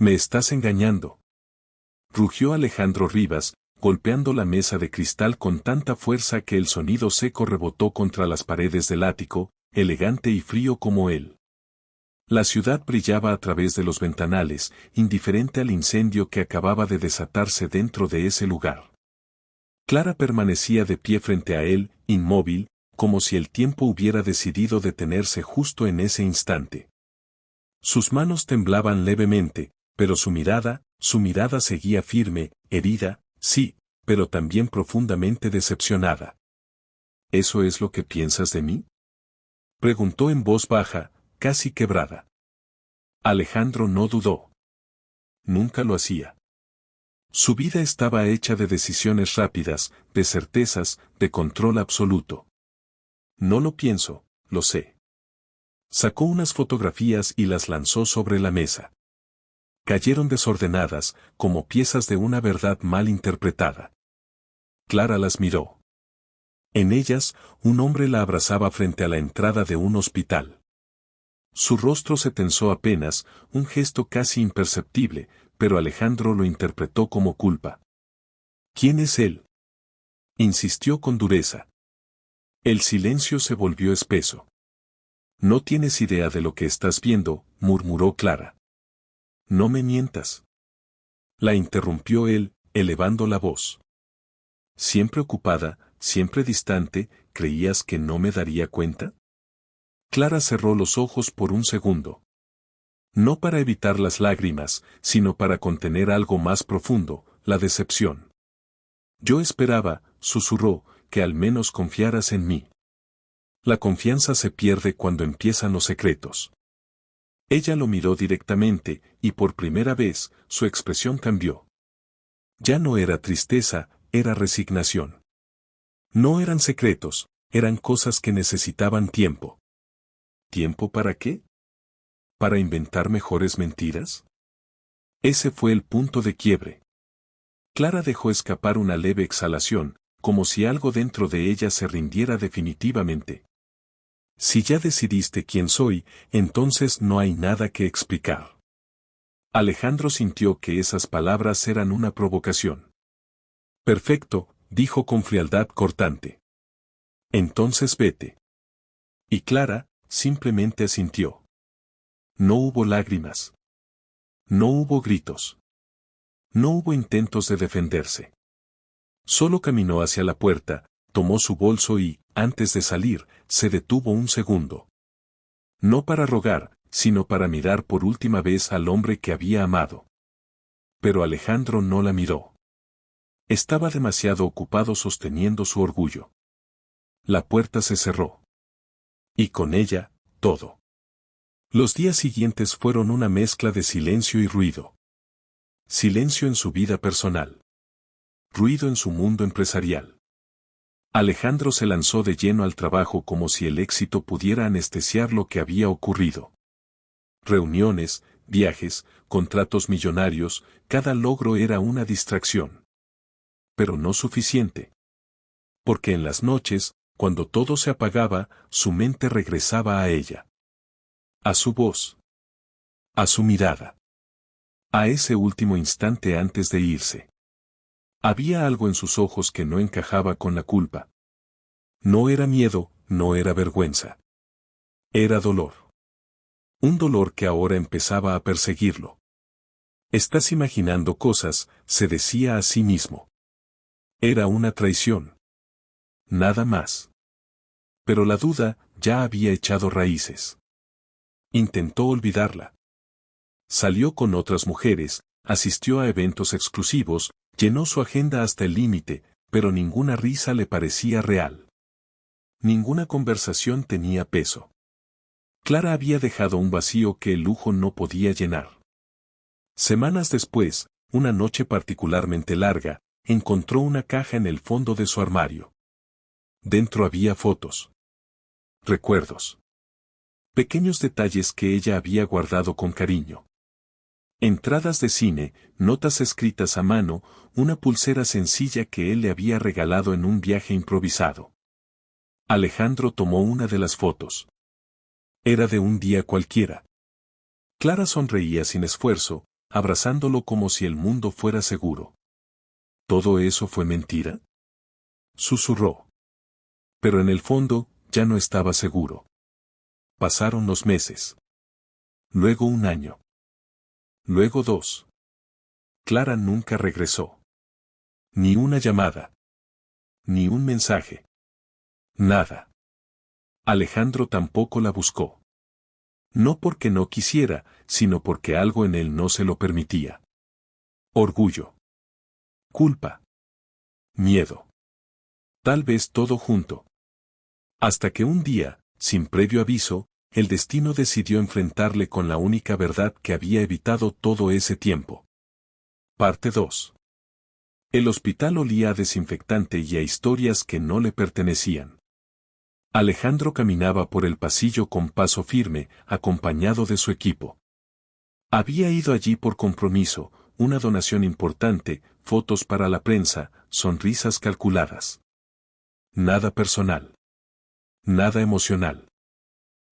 Me estás engañando. Rugió Alejandro Rivas, golpeando la mesa de cristal con tanta fuerza que el sonido seco rebotó contra las paredes del ático, elegante y frío como él. La ciudad brillaba a través de los ventanales, indiferente al incendio que acababa de desatarse dentro de ese lugar. Clara permanecía de pie frente a él, inmóvil, como si el tiempo hubiera decidido detenerse justo en ese instante. Sus manos temblaban levemente, pero su mirada seguía firme, herida, sí, pero también profundamente decepcionada. ¿Eso es lo que piensas de mí?, preguntó en voz baja, casi quebrada. Alejandro no dudó. Nunca lo hacía. Su vida estaba hecha de decisiones rápidas, de certezas, de control absoluto. No lo pienso, lo sé. Sacó unas fotografías y las lanzó sobre la mesa. Cayeron desordenadas, como piezas de una verdad mal interpretada. Clara las miró. En ellas, un hombre la abrazaba frente a la entrada de un hospital. Su rostro se tensó apenas, un gesto casi imperceptible, pero Alejandro lo interpretó como culpa. ¿Quién es él?, insistió con dureza. El silencio se volvió espeso. No tienes idea de lo que estás viendo, murmuró Clara. No me mientas. La interrumpió él, elevando la voz. Siempre ocupada, siempre distante, ¿creías que no me daría cuenta? Clara cerró los ojos por un segundo. No para evitar las lágrimas, sino para contener algo más profundo, la decepción. Yo esperaba, susurró, que al menos confiaras en mí. La confianza se pierde cuando empiezan los secretos. Ella lo miró directamente, y por primera vez, su expresión cambió. Ya no era tristeza, era resignación. No eran secretos, eran cosas que necesitaban tiempo. ¿Tiempo para qué? ¿Para inventar mejores mentiras? Ese fue el punto de quiebre. Clara dejó escapar una leve exhalación, como si algo dentro de ella se rindiera definitivamente. Si ya decidiste quién soy, entonces no hay nada que explicar. Alejandro sintió que esas palabras eran una provocación. Perfecto, dijo con frialdad cortante. Entonces vete. Y Clara, simplemente asintió. No hubo lágrimas. No hubo gritos. No hubo intentos de defenderse. Solo caminó hacia la puerta, tomó su bolso y, antes de salir, se detuvo un segundo. No para rogar, sino para mirar por última vez al hombre que había amado. Pero Alejandro no la miró. Estaba demasiado ocupado sosteniendo su orgullo. La puerta se cerró. Y con ella, todo. Los días siguientes fueron una mezcla de silencio y ruido. Silencio en su vida personal. Ruido en su mundo empresarial. Alejandro se lanzó de lleno al trabajo como si el éxito pudiera anestesiar lo que había ocurrido. Reuniones, viajes, contratos millonarios, cada logro era una distracción. Pero no suficiente. Porque en las noches, cuando todo se apagaba, su mente regresaba a ella. A su voz. A su mirada. A ese último instante antes de irse. Había algo en sus ojos que no encajaba con la culpa. No era miedo, no era vergüenza. Era dolor. Un dolor que ahora empezaba a perseguirlo. Estás imaginando cosas, se decía a sí mismo. Era una traición. Nada más. Pero la duda ya había echado raíces. Intentó olvidarla. Salió con otras mujeres, asistió a eventos exclusivos, llenó su agenda hasta el límite, pero ninguna risa le parecía real. Ninguna conversación tenía peso. Clara había dejado un vacío que el lujo no podía llenar. Semanas después, una noche particularmente larga, encontró una caja en el fondo de su armario. Dentro había fotos. Recuerdos. Pequeños detalles que ella había guardado con cariño. Entradas de cine, notas escritas a mano, una pulsera sencilla que él le había regalado en un viaje improvisado. Alejandro tomó una de las fotos. Era de un día cualquiera. Clara sonreía sin esfuerzo, abrazándolo como si el mundo fuera seguro. ¿Todo eso fue mentira?, susurró. Pero en el fondo, ya no estaba seguro. Pasaron los meses. Luego 1 año. Luego 2. Clara nunca regresó. Ni una llamada. Ni un mensaje. Nada. Alejandro tampoco la buscó. No porque no quisiera, sino porque algo en él no se lo permitía. Orgullo. Culpa. Miedo. Tal vez todo junto. Hasta que un día, sin previo aviso, el destino decidió enfrentarle con la única verdad que había evitado todo ese tiempo. Parte 2. El hospital olía a desinfectante y a historias que no le pertenecían. Alejandro caminaba por el pasillo con paso firme, acompañado de su equipo. Había ido allí por compromiso, una donación importante, fotos para la prensa, sonrisas calculadas. Nada personal. Nada emocional.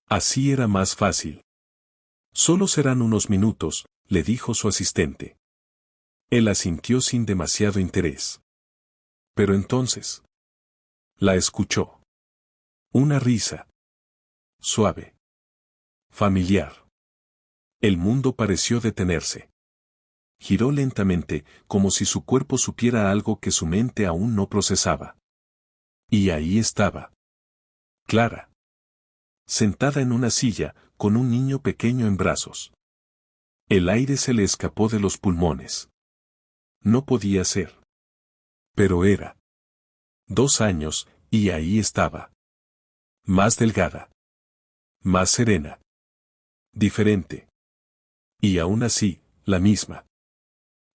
Así era más fácil. Solo serán unos minutos, le dijo su asistente. Él asintió sin demasiado interés. Pero entonces. La escuchó. Una risa. Suave. Familiar. El mundo pareció detenerse. Giró lentamente, como si su cuerpo supiera algo que su mente aún no procesaba. Y ahí estaba. Clara. Sentada en una silla, con un niño pequeño en brazos. El aire se le escapó de los pulmones. No podía ser. Pero era. 2 años, y ahí estaba. Más delgada. Más serena. Diferente. Y aún así, la misma.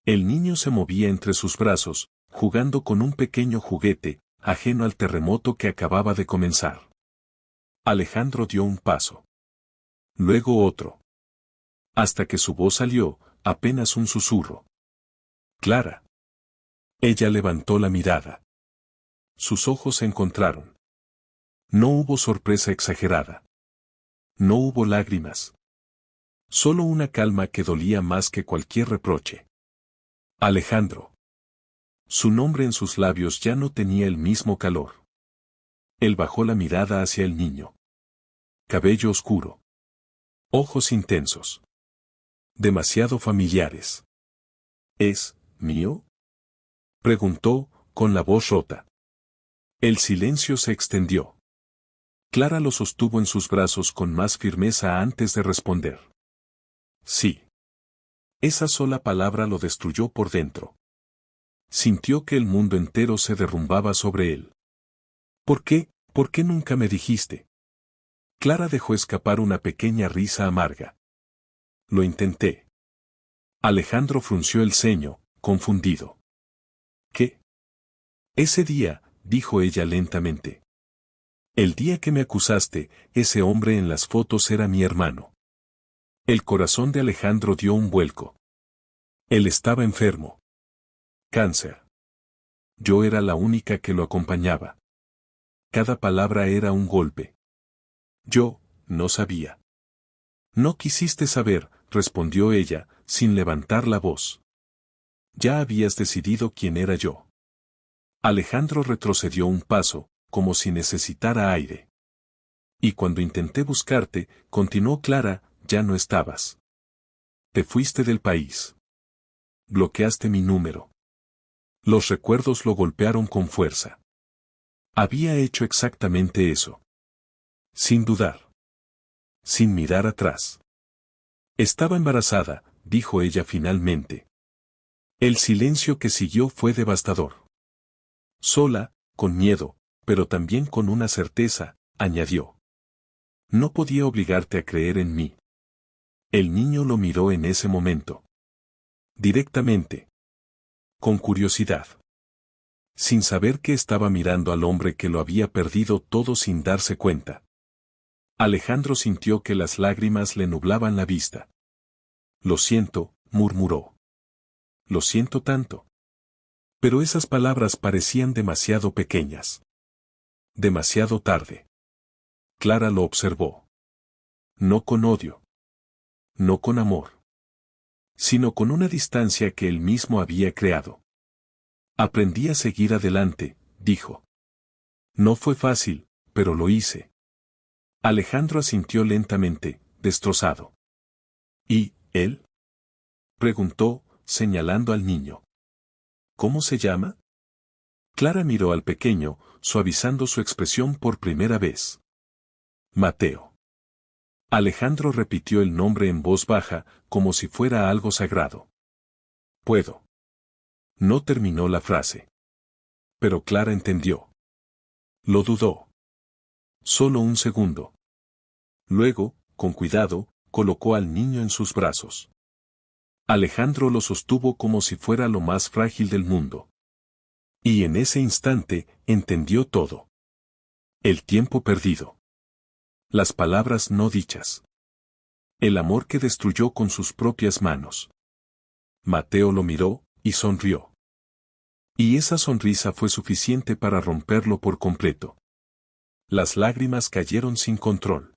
El niño se movía entre sus brazos, jugando con un pequeño juguete, ajeno al terremoto que acababa de comenzar. Alejandro dio un paso. Luego otro. Hasta que su voz salió, apenas un susurro. Clara. Ella levantó la mirada. Sus ojos se encontraron. No hubo sorpresa exagerada. No hubo lágrimas. Solo una calma que dolía más que cualquier reproche. Alejandro. Su nombre en sus labios ya no tenía el mismo calor. Él bajó la mirada hacia el niño. Cabello oscuro. Ojos intensos. Demasiado familiares. ¿Es mío?, preguntó, con la voz rota. El silencio se extendió. Clara lo sostuvo en sus brazos con más firmeza antes de responder. Sí. Esa sola palabra lo destruyó por dentro. Sintió que el mundo entero se derrumbaba sobre él. ¿Por qué? ¿Por qué nunca me dijiste? Clara dejó escapar una pequeña risa amarga. Lo intenté. Alejandro frunció el ceño, confundido. ¿Qué? Ese día, dijo ella lentamente. El día que me acusaste, ese hombre en las fotos era mi hermano. El corazón de Alejandro dio un vuelco. Él estaba enfermo. Cáncer. Yo era la única que lo acompañaba. Cada palabra era un golpe. Yo, no sabía. No quisiste saber, respondió ella, sin levantar la voz. Ya habías decidido quién era yo. Alejandro retrocedió un paso, como si necesitara aire. Y cuando intenté buscarte, continuó Clara, ya no estabas. Te fuiste del país. Bloqueaste mi número. Los recuerdos lo golpearon con fuerza. Había hecho exactamente eso. Sin dudar. Sin mirar atrás. Estaba embarazada, dijo ella finalmente. El silencio que siguió fue devastador. Sola, con miedo, pero también con una certeza, añadió. No podía obligarte a creer en mí. El niño lo miró en ese momento. Directamente. Con curiosidad. Sin saber que estaba mirando al hombre que lo había perdido todo sin darse cuenta. Alejandro sintió que las lágrimas le nublaban la vista. Lo siento, murmuró. Lo siento tanto. Pero esas palabras parecían demasiado pequeñas. Demasiado tarde. Clara lo observó. No con odio. No con amor. sino con una distancia que él mismo había creado. Aprendí a seguir adelante, dijo. No fue fácil, pero lo hice. Alejandro asintió lentamente, destrozado. ¿Y él? Preguntó, señalando al niño. ¿Cómo se llama? Clara miró al pequeño, suavizando su expresión por primera vez. Mateo. Alejandro repitió el nombre en voz baja, como si fuera algo sagrado. Puedo. No terminó la frase. Pero Clara entendió. Lo dudó. Solo un segundo. Luego, con cuidado, colocó al niño en sus brazos. Alejandro lo sostuvo como si fuera lo más frágil del mundo. Y en ese instante, entendió todo. El tiempo perdido. Las palabras no dichas. El amor que destruyó con sus propias manos. Mateo lo miró, y sonrió. Y esa sonrisa fue suficiente para romperlo por completo. Las lágrimas cayeron sin control.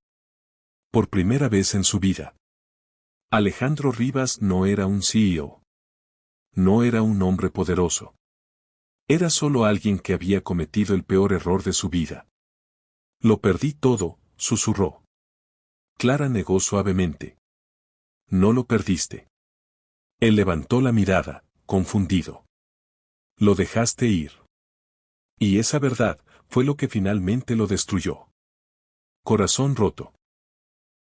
Por primera vez en su vida. Alejandro Rivas no era un CEO. No era un hombre poderoso. Era solo alguien que había cometido el peor error de su vida. Lo perdí todo, susurró. Clara negó suavemente. No lo perdiste. Él levantó la mirada, confundido. Lo dejaste ir. Y esa verdad fue lo que finalmente lo destruyó. Corazón roto.